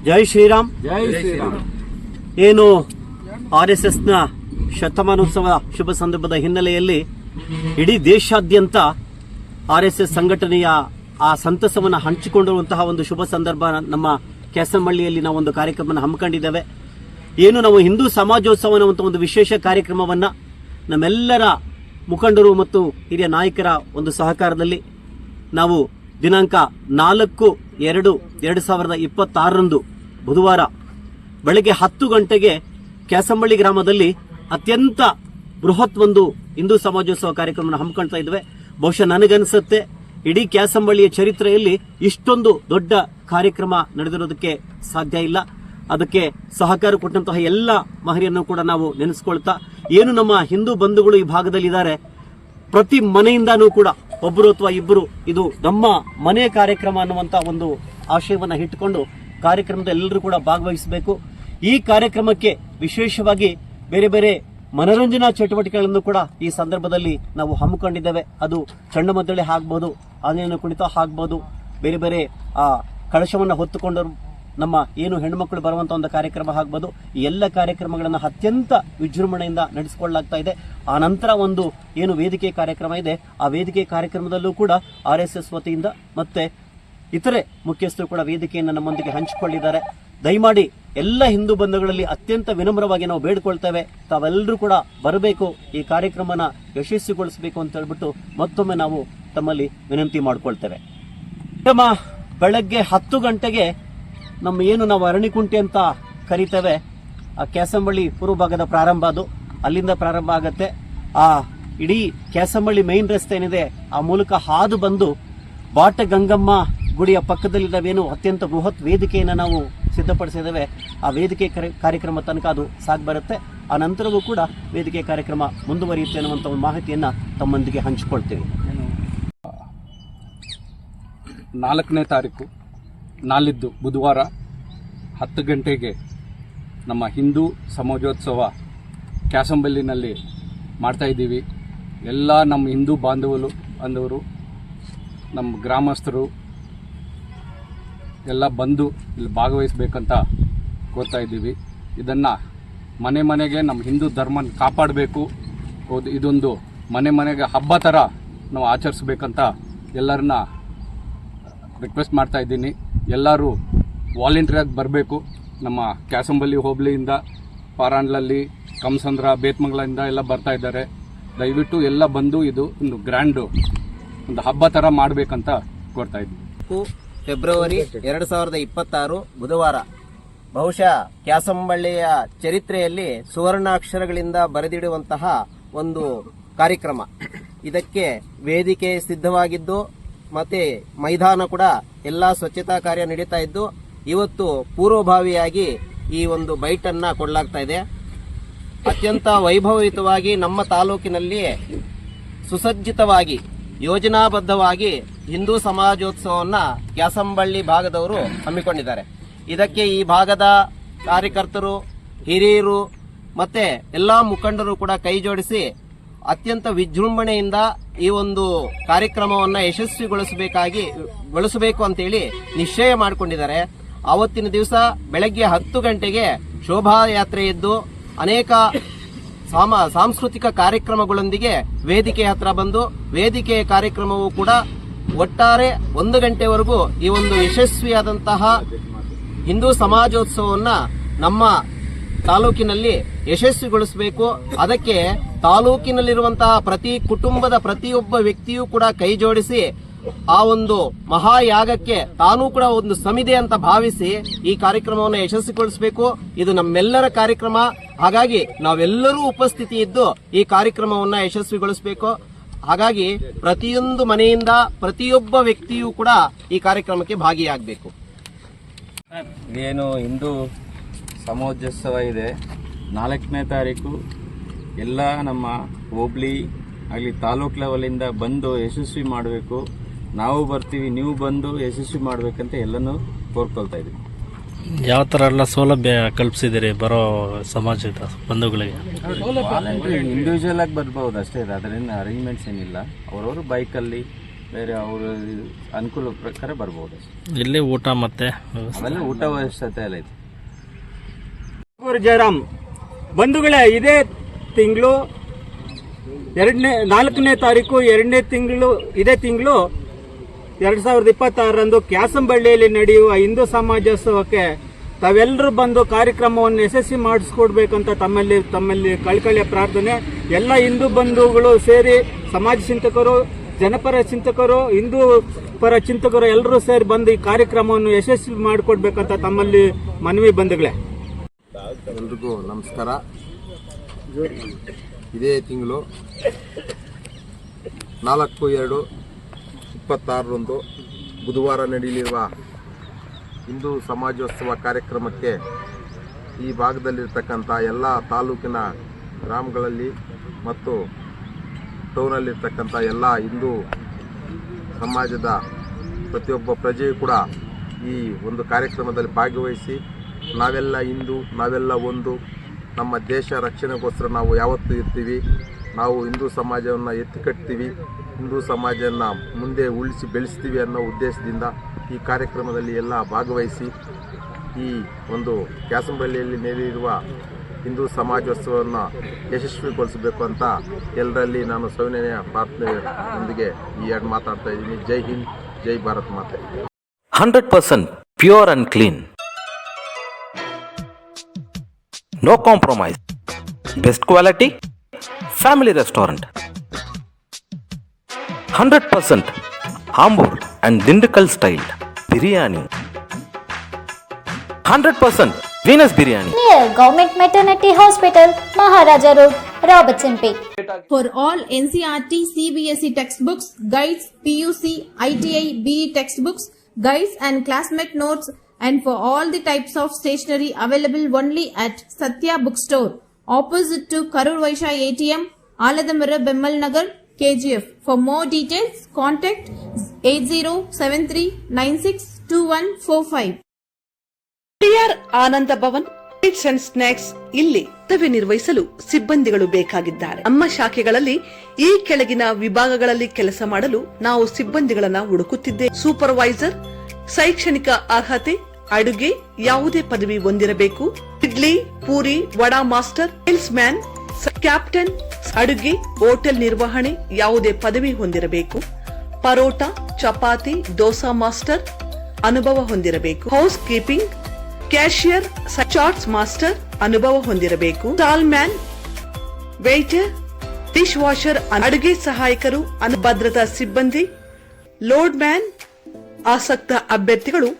ಜೈ ಶ್ರೀರಾಮ್. ಜೈ ಶ್ರೀರಾಮ್. ಏನು RSSನ ಶತಮಾನೋತ್ಸವ ಶುಭ ಸಂದರ್ಭದ ಹಿನ್ನೆಲೆಯಲ್ಲಿ ಇಡೀ ದೇಶಾದ್ಯಂತ RSS ಸಂಘಟನೆಯ ಆ ಸಂತಸವನ್ನು ಹಂಚಿಕೊಂಡಿರುವಂತಹ ಒಂದು ಶುಭ ಸಂದರ್ಭ ನಮ್ಮ ಕ್ಯಾಸಂಬಳ್ಳಿಯಲ್ಲಿ ನಾವು ಒಂದು ಕಾರ್ಯಕ್ರಮವನ್ನು ಹಮ್ಮಿಕೊಂಡಿದ್ದೇವೆ. ಏನು ನಾವು ಹಿಂದೂ ಸಮಾಜೋತ್ಸವ ಅನ್ನುವಂಥ ಒಂದು ವಿಶೇಷ ಕಾರ್ಯಕ್ರಮವನ್ನ ನಮ್ಮೆಲ್ಲರ ಮುಖಂಡರು ಮತ್ತು ಹಿರಿಯ ನಾಯಕರ ಒಂದು ಸಹಕಾರದಲ್ಲಿ ನಾವು ದಿನಾಂಕ 4/2/2026 ಬುಧವಾರ ಬೆಳಗ್ಗೆ 10 ಗಂಟೆಗೆ ಕ್ಯಾಸಂಬಳ್ಳಿ ಗ್ರಾಮದಲ್ಲಿ ಅತ್ಯಂತ ಬೃಹತ್ ಒಂದು ಹಿಂದೂ ಸಮಾಜೋತ್ಸವ ಕಾರ್ಯಕ್ರಮವನ್ನು ಹಮ್ಮಿಕೊಳ್ತಾ ಇದ್ದೇವೆ. ಬಹುಶಃ ನನಗನ್ಸುತ್ತೆ ಇಡೀ ಕ್ಯಾಸಂಬಳ್ಳಿಯ ಚರಿತ್ರೆಯಲ್ಲಿ ಇಷ್ಟೊಂದು ದೊಡ್ಡ ಕಾರ್ಯಕ್ರಮ ನಡೆದಿರೋದಕ್ಕೆ ಸಾಧ್ಯ ಇಲ್ಲ. ಅದಕ್ಕೆ ಸಹಕಾರ ಕೊಟ್ಟಂತಹ ಎಲ್ಲ ಮಹಿಳೆಯರನ್ನು ಕೂಡ ನಾವು ನೆನೆಸ್ಕೊಳ್ತಾ, ಏನು ನಮ್ಮ ಹಿಂದೂ ಬಂಧುಗಳು ಈ ಭಾಗದಲ್ಲಿ ಇದ್ದಾರೆ, ಪ್ರತಿ ಮನೆಯಿಂದಾನೂ ಕೂಡ ಒಬ್ಬರು ಅಥವಾ ಇಬ್ಬರು ಇದು ನಮ್ಮ ಮನೆ ಕಾರ್ಯಕ್ರಮ ಅನ್ನುವಂತ ಒಂದು ಆಶಯವನ್ನ ಇಟ್ಟುಕೊಂಡು ಕಾರ್ಯಕ್ರಮದ ಎಲ್ಲರೂ ಕೂಡ ಭಾಗವಹಿಸಬೇಕು. ಈ ಕಾರ್ಯಕ್ರಮಕ್ಕೆ ವಿಶೇಷವಾಗಿ ಬೇರೆ ಬೇರೆ ಮನರಂಜನಾ ಚಟುವಟಿಕೆಗಳನ್ನು ಕೂಡ ಈ ಸಂದರ್ಭದಲ್ಲಿ ನಾವು ಹಮ್ಮಿಕೊಂಡಿದ್ದೇವೆ. ಅದು ಚಂಡಮದ್ದಳೆ ಆಗ್ಬಹುದು, ಆಂಜನೇಯನ ಕುಣಿತ ಆಗ್ಬಹುದು, ಬೇರೆ ಬೇರೆ ಕಳಶವನ್ನು ಹೊತ್ತುಕೊಂಡು ನಮ್ಮ ಏನು ಹೆಣ್ಮಕ್ಳು ಬರುವಂತ ಒಂದು ಕಾರ್ಯಕ್ರಮ ಆಗ್ಬೋದು. ಈ ಎಲ್ಲ ಕಾರ್ಯಕ್ರಮಗಳನ್ನು ಅತ್ಯಂತ ವಿಜೃಂಭಣೆಯಿಂದ ನಡೆಸಿಕೊಳ್ಳಲಾಗ್ತಾ ಇದೆ. ಆ ನಂತರ ಒಂದು ಏನು ವೇದಿಕೆ ಕಾರ್ಯಕ್ರಮ ಇದೆ, ಆ ವೇದಿಕೆ ಕಾರ್ಯಕ್ರಮದಲ್ಲೂ ಕೂಡ RSS ವತಿಯಿಂದ ಮತ್ತೆ ಇತರೆ ಮುಖ್ಯಸ್ಥರು ಕೂಡ ವೇದಿಕೆಯನ್ನು ನಮ್ಮೊಂದಿಗೆ ಹಂಚಿಕೊಂಡಿದ್ದಾರೆ. ದಯಮಾಡಿ ಎಲ್ಲ ಹಿಂದೂ ಬಂಧುಗಳಲ್ಲಿ ಅತ್ಯಂತ ವಿನಮ್ರವಾಗಿ ನಾವು ಬೇಡಿಕೊಳ್ತೇವೆ, ತಾವೆಲ್ಲರೂ ಕೂಡ ಬರಬೇಕು, ಈ ಕಾರ್ಯಕ್ರಮನ ಯಶಸ್ವಿಗೊಳಿಸಬೇಕು ಅಂತ ಹೇಳ್ಬಿಟ್ಟು ಮತ್ತೊಮ್ಮೆ ನಾವು ತಮ್ಮಲ್ಲಿ ವಿನಂತಿ ಮಾಡಿಕೊಳ್ತೇವೆ. ಬೆಳಗ್ಗೆ 10 ಗಂಟೆಗೆ ನಮ್ಮ ಏನು ನಾವು ಅರಣಿಕುಂಟೆ ಅಂತ ಕರಿತೇವೆ, ಆ ಕ್ಯಾಸಂಬಳ್ಳಿ ಪೂರ್ವ ಭಾಗದ ಪ್ರಾರಂಭ, ಅದು ಅಲ್ಲಿಂದ ಪ್ರಾರಂಭ ಆಗತ್ತೆ. ಆ ಇಡೀ ಕ್ಯಾಸಂಬಳ್ಳಿ ಮೈನ್ ರಸ್ತೆ ಏನಿದೆ ಆ ಮೂಲಕ ಹಾದು ಬಂದು ಬಾಟ ಗಂಗಮ್ಮ ಗುಡಿಯ ಪಕ್ಕದಲ್ಲಿದ್ದಾವೇನು ಅತ್ಯಂತ ಬೃಹತ್ ವೇದಿಕೆಯನ್ನು ನಾವು ಸಿದ್ಧಪಡಿಸಿದ್ದೇವೆ. ಆ ವೇದಿಕೆ ಕಾರ್ಯಕ್ರಮ ತನಕ ಅದು ಸಾಗಿ ಬರುತ್ತೆ. ಆ ನಂತರವೂ ಕೂಡ ವೇದಿಕೆ ಕಾರ್ಯಕ್ರಮ ಮುಂದುವರಿಯುತ್ತೆ ಅನ್ನುವಂಥ ಒಂದು ಮಾಹಿತಿಯನ್ನ ತಮ್ಮೊಂದಿಗೆ ಹಂಚಿಕೊಳ್ತೇವೆ. 4ನೇ ತಾರೀಕು ನಾಳಿದ್ದು ಬುಧವಾರ 10 ಗಂಟೆಗೆ ನಮ್ಮ ಹಿಂದೂ ಸಮಾಜೋತ್ಸವ ಕ್ಯಾಸಂಬಳ್ಳಿನಲ್ಲಿ ಮಾಡ್ತಾ ಇದ್ದೀವಿ. ಎಲ್ಲ ನಮ್ಮ ಹಿಂದೂ ಬಾಂಧವರು ನಮ್ಮ ಗ್ರಾಮಸ್ಥರು ಎಲ್ಲ ಬಂದು ಇಲ್ಲಿ ಭಾಗವಹಿಸಬೇಕಂತ ಕೋರ್ತಾ ಇದ್ದೀವಿ. ಇದನ್ನು ಮನೆ ಮನೆಗೆ ನಮ್ಮ ಹಿಂದೂ ಧರ್ಮನ ಕಾಪಾಡಬೇಕು, ಇದೊಂದು ಮನೆ ಮನೆಗೆ ಹಬ್ಬ ಥರ ನಾವು ಆಚರಿಸ್ಬೇಕಂತ ಎಲ್ಲರನ್ನ ರಿಕ್ವೆಸ್ಟ್ ಮಾಡ್ತಾ ಇದ್ದೀನಿ. ಎಲ್ಲರೂ ವಾಲಂಟಿಯರಾಗಿ ಬರಬೇಕು. ನಮ್ಮ ಕ್ಯಾಸಂಬಳ್ಳಿ ಹೋಬಳಿಯಿಂದ, ಪಾರಾಂಡ್ಲಲ್ಲಿ, ಕಮಸಂದ್ರ, ಬೇತ್ಮಂಗಲಿಂದ ಎಲ್ಲ ಬರ್ತಾ ಇದ್ದಾರೆ. ದಯವಿಟ್ಟು ಎಲ್ಲ ಬಂದು ಇದು ಒಂದು ಗ್ರ್ಯಾಂಡು ಒಂದು ಹಬ್ಬ ಥರ ಮಾಡಬೇಕಂತ ಕೋರ್ತಾ ಇದ್ದೀನಿ. ಫೆಬ್ರವರಿ 2026 ಬುಧವಾರ ಬಹುಶಃ ಕ್ಯಾಸಂಬಳ್ಳಿಯ ಚರಿತ್ರೆಯಲ್ಲಿ ಸುವರ್ಣಾಕ್ಷರಗಳಿಂದ ಬರೆದಿಡುವಂತಹ ಒಂದು ಕಾರ್ಯಕ್ರಮ. ಇದಕ್ಕೆ ವೇದಿಕೆ ಸಿದ್ಧವಾಗಿದ್ದು ಮತ್ತೆ ಮೈದಾನ ಕೂಡ ಎಲ್ಲ ಸ್ವಚ್ಛತಾ ಕಾರ್ಯ ನಡೀತಾ ಇದ್ದು, ಇವತ್ತು ಪೂರ್ವಭಾವಿಯಾಗಿ ಈ ಒಂದು ಬೈಟನ್ನ ಕೊಡಲಾಗ್ತಾ ಇದೆ. ಅತ್ಯಂತ ವೈಭವಯುತವಾಗಿ ನಮ್ಮ ತಾಲೂಕಿನಲ್ಲಿ ಸುಸಜ್ಜಿತವಾಗಿ ಯೋಜನಾಬದ್ಧವಾಗಿ ಹಿಂದೂ ಸಮಾಜೋತ್ಸವವನ್ನು ಕ್ಯಾಸಂಬಳ್ಳಿ ಭಾಗದವರು ಹಮ್ಮಿಕೊಂಡಿದ್ದಾರೆ. ಇದಕ್ಕೆ ಈ ಭಾಗದ ಕಾರ್ಯಕರ್ತರು, ಹಿರಿಯರು ಮತ್ತೆ ಎಲ್ಲಾ ಮುಖಂಡರು ಕೂಡ ಕೈ ಜೋಡಿಸಿ ಅತ್ಯಂತ ವಿಜೃಂಭಣೆಯಿಂದ ಈ ಒಂದು ಕಾರ್ಯಕ್ರಮವನ್ನು ಯಶಸ್ವಿಗೊಳಿಸಬೇಕು ಅಂತೇಳಿ ನಿಶ್ಚಯ ಮಾಡಿಕೊಂಡಿದ್ದಾರೆ. ಆವತ್ತಿನ ದಿವಸ ಬೆಳಗ್ಗೆ 10 ಗಂಟೆಗೆ ಶೋಭಾಯಾತ್ರೆ ಇದ್ದು ಅನೇಕ ಸಾಂಸ್ಕೃತಿಕ ಕಾರ್ಯಕ್ರಮಗಳೊಂದಿಗೆ ವೇದಿಕೆ ಹತ್ರ ಬಂದು ವೇದಿಕೆಯ ಕಾರ್ಯಕ್ರಮವು ಕೂಡ ಒಟ್ಟಾರೆ 1 ಗಂಟೆವರೆಗೂ ಈ ಒಂದು ಯಶಸ್ವಿಯಾದಂತಹ ಹಿಂದೂ ಸಮಾಜೋತ್ಸವವನ್ನ ನಮ್ಮ ತಾಲೂಕಿನಲ್ಲಿ ಯಶಸ್ವಿಗೊಳಿಸಬೇಕು. ಅದಕ್ಕೆ ತಾಲೂಕಿನಲ್ಲಿರುವಂತಹ ಪ್ರತಿ ಕುಟುಂಬದ ಪ್ರತಿಯೊಬ್ಬ ವ್ಯಕ್ತಿಯೂ ಕೂಡ ಕೈ ಜೋಡಿಸಿ ಆ ಒಂದು ಮಹಾಯಾಗಕ್ಕೆ ತಾನೂ ಕೂಡ ಒಂದು ಸಮಿತಿ ಅಂತ ಭಾವಿಸಿ ಈ ಕಾರ್ಯಕ್ರಮವನ್ನು ಯಶಸ್ವಿಗೊಳಿಸಬೇಕು. ಇದು ನಮ್ಮೆಲ್ಲರ ಕಾರ್ಯಕ್ರಮ. ಹಾಗಾಗಿ ನಾವೆಲ್ಲರೂ ಉಪಸ್ಥಿತಿ ಇದ್ದು ಈ ಕಾರ್ಯಕ್ರಮವನ್ನು ಯಶಸ್ವಿಗೊಳಿಸಬೇಕು. ಹಾಗಾಗಿ ಪ್ರತಿಯೊಂದು ಮನೆಯಿಂದ ಪ್ರತಿಯೊಬ್ಬ ವ್ಯಕ್ತಿಯೂ ಕೂಡ ಈ ಕಾರ್ಯಕ್ರಮಕ್ಕೆ ಭಾಗಿಯಾಗಬೇಕು. ಏನು ಹಿಂದೂ ಸಮಾಜೋತ್ಸವ ಇದೆ 4ನೇ ತಾರೀಕು, ಎಲ್ಲ ನಮ್ಮ ಹೋಬಳಿ ಆಗಲಿ ತಾಲೂಕು ಲೆವೆಲಿಂದ ಬಂದು ಯಶಸ್ವಿ ಮಾಡಬೇಕು. ನಾವು ಬರ್ತೀವಿ, ನೀವು ಬಂದು ಯಶಸ್ವಿ ಮಾಡಬೇಕಂತ ಎಲ್ಲನೂ ಕೋರ್ಕೊಳ್ತಾ ಇದ್ದೀವಿ. ಯಾವ ಥರ ಎಲ್ಲ ಸೌಲಭ್ಯ ಕಲ್ಪಿಸಿದಿರಿ ಬರೋ ಸಮಾಜದ ಬಂಧುಗಳಿಗೆ? ಇಂಡಿವಿಜುವಲ್ ಆಗಿ ಬರ್ಬೋದು ಅಷ್ಟೇ, ಅದರಿಂದ ಅರೇಂಜ್ಮೆಂಟ್ಸ್ ಏನಿಲ್ಲ. ಅವರವರು ಬೈಕಲ್ಲಿ ಬೇರೆ ಅವರ ಅನುಕೂಲ ಪ್ರಕಾರ ಬರ್ಬೋದು. ಇಲ್ಲಿ ಊಟ ಮತ್ತೆ ಆಮೇಲೆ ಊಟ ವ್ಯವಸ್ಥೆ ಎಲ್ಲ ಇದೆ. ಜಯರಾಮ್ ಬಂಧುಗಳೇ, ಇದೇ ತಿಂಗಳು 4ನೇ ತಾರೀಕು 2ನೇ ತಿಂಗಳು ಇದೇ ತಿಂಗಳು 2026ರಂದು ಕ್ಯಾಸಂಬಳ್ಳಿಯಲ್ಲಿ ನಡೆಯುವ ಹಿಂದೂ ಸಮಾಜೋತ್ಸವಕ್ಕೆ ತಾವೆಲ್ಲರೂ ಬಂದು ಕಾರ್ಯಕ್ರಮವನ್ನು ಯಶಸ್ವಿ ಮಾಡಿಸ್ಕೊಡ್ಬೇಕಂತ ತಮ್ಮಲ್ಲಿ ಕಳ್ಕಳಿಯ ಪ್ರಾರ್ಥನೆ. ಎಲ್ಲ ಹಿಂದೂ ಬಂಧುಗಳು ಸೇರಿ ಸಮಾಜ ಚಿಂತಕರು, ಜನಪರ ಚಿಂತಕರು, ಹಿಂದೂ ಪರ ಚಿಂತಕರು ಎಲ್ಲರೂ ಸೇರಿ ಬಂದು ಈ ಕಾರ್ಯಕ್ರಮವನ್ನು ಯಶಸ್ವಿ ಮಾಡಿಕೊಡ್ಬೇಕಂತ ತಮ್ಮಲ್ಲಿ ಮನವಿ. ಬಂಧುಗಳೇ, ಎಲ್ರಿಗೂ ನಮಸ್ಕಾರ. ಇದೇ ತಿಂಗಳು 4/2/26ರಂದು ಬುಧವಾರ ನಡೆಯಲಿರುವ ಹಿಂದೂ ಸಮಾಜೋತ್ಸವ ಕಾರ್ಯಕ್ರಮಕ್ಕೆ ಈ ಭಾಗದಲ್ಲಿರ್ತಕ್ಕಂಥ ಎಲ್ಲ ತಾಲೂಕಿನ ಗ್ರಾಮಗಳಲ್ಲಿ ಮತ್ತು ಟೌನಲ್ಲಿರ್ತಕ್ಕಂಥ ಎಲ್ಲ ಹಿಂದೂ ಸಮಾಜದ ಪ್ರತಿಯೊಬ್ಬ ಪ್ರಜೆಯೂ ಕೂಡ ಈ ಒಂದು ಕಾರ್ಯಕ್ರಮದಲ್ಲಿ ಭಾಗವಹಿಸಿ ನಾವೆಲ್ಲ ಹಿಂದೂ, ನಾವೆಲ್ಲ ಒಂದು, ನಮ್ಮ ದೇಶ ರಕ್ಷಣೆಗೋಸ್ಕರ ನಾವು ಯಾವತ್ತೂ ಇರ್ತೀವಿ, ನಾವು ಹಿಂದೂ ಸಮಾಜವನ್ನು ಎತ್ತಿ ಕಟ್ತೀವಿ, ಹಿಂದೂ ಸಮಾಜವನ್ನು ಮುಂದೆ ಉಳಿಸಿ ಬೆಳೆಸ್ತೀವಿ ಅನ್ನೋ ಉದ್ದೇಶದಿಂದ ಈ ಕಾರ್ಯಕ್ರಮದಲ್ಲಿ ಎಲ್ಲ ಭಾಗವಹಿಸಿ ಈ ಒಂದು ಕ್ಯಾಸಂಬಳ್ಳಿಯಲ್ಲಿ ನಡೆಯುವ ಹಿಂದೂ ಸಮಾಜೋತ್ಸವವನ್ನು ಯಶಸ್ವಿಗೊಳಿಸಬೇಕು ಅಂತ ಎಲ್ಲರಲ್ಲಿ ನಾನು ಸವಿನಯ ಪ್ರಾರ್ಥನೆಯೊಂದಿಗೆ ಈ ಎರಡು ಮಾತಾಡ್ತಾ ಇದ್ದೀನಿ. ಜೈ ಹಿಂದ್, ಜೈ ಭಾರತ್ ಮಾತೆ. 100% pure and clean. No compromise. Best quality. Family restaurant. 100% Ambur and Dindigul style biryani. 100% Venus biryani. Near Government Maternity Hospital, Maharaja Road, Robertson Pay. For all NCERT, CBSE textbooks, guides, PUC, ITI, BE textbooks, guides and classmate notes, and for all the types of stationery available only at Satya Bookstore, opposite to Karur Vaishya ATM, Aladamara, Bemmal Nagar, KGF. For more details, contact 8073962145. TR Ananda Bhavan sweets and snacks. ಇಲ್ಲಿ ಕರ್ತವ್ಯ ನಿರ್ವಹಿಸಲು ಸಿಬ್ಬಂದಿಗಳು ಬೇಕಾಗಿದ್ದಾರೆ. ನಮ್ಮ ಶಾಖೆಗಳಲ್ಲಿ ಈ ಕೆಳಗಿನ ವಿಭಾಗಗಳಲ್ಲಿ ಕೆಲಸ ಮಾಡಲು ನಾವು ಸಿಬ್ಬಂದಿಗಳನ್ನ ಹುಡುಕುತ್ತಿದ್ದೇವೆ. ಸೂಪರ್ವೈಸರ್, ಶೈಕ್ಷಣಿಕ ಅರ್ಹತೆ, ಅಡುಗೆ ಯಾವುದೇ ಪದವಿ ಹೊಂದಿರಬೇಕು. Idli, puri, vada master, sales man, captain, ಅಡುಗೆ, ಹೋಟೆಲ್ ನಿರ್ವಹಣೆ ಯಾವುದೇ ಪದವಿ ಹೊಂದಿರಬೇಕು. ಪರೋಟ, ಚಪಾತಿ, ದೋಸಾ ಮಾಸ್ಟರ್ ಅನುಭವ ಹೊಂದಿರಬೇಕು. House keeping, cashier, chaats master ಅನುಭವ ಹೊಂದಿರಬೇಕು. Stall man, waiter, dish washer, ಅಡುಗೆ ಸಹಾಯಕರು, ಭದ್ರತಾ ಸಿಬ್ಬಂದಿ, ಲೋಡ್ ಮ್ಯಾನ್. ಆಸಕ್ತ ಅಭ್ಯರ್ಥಿಗಳು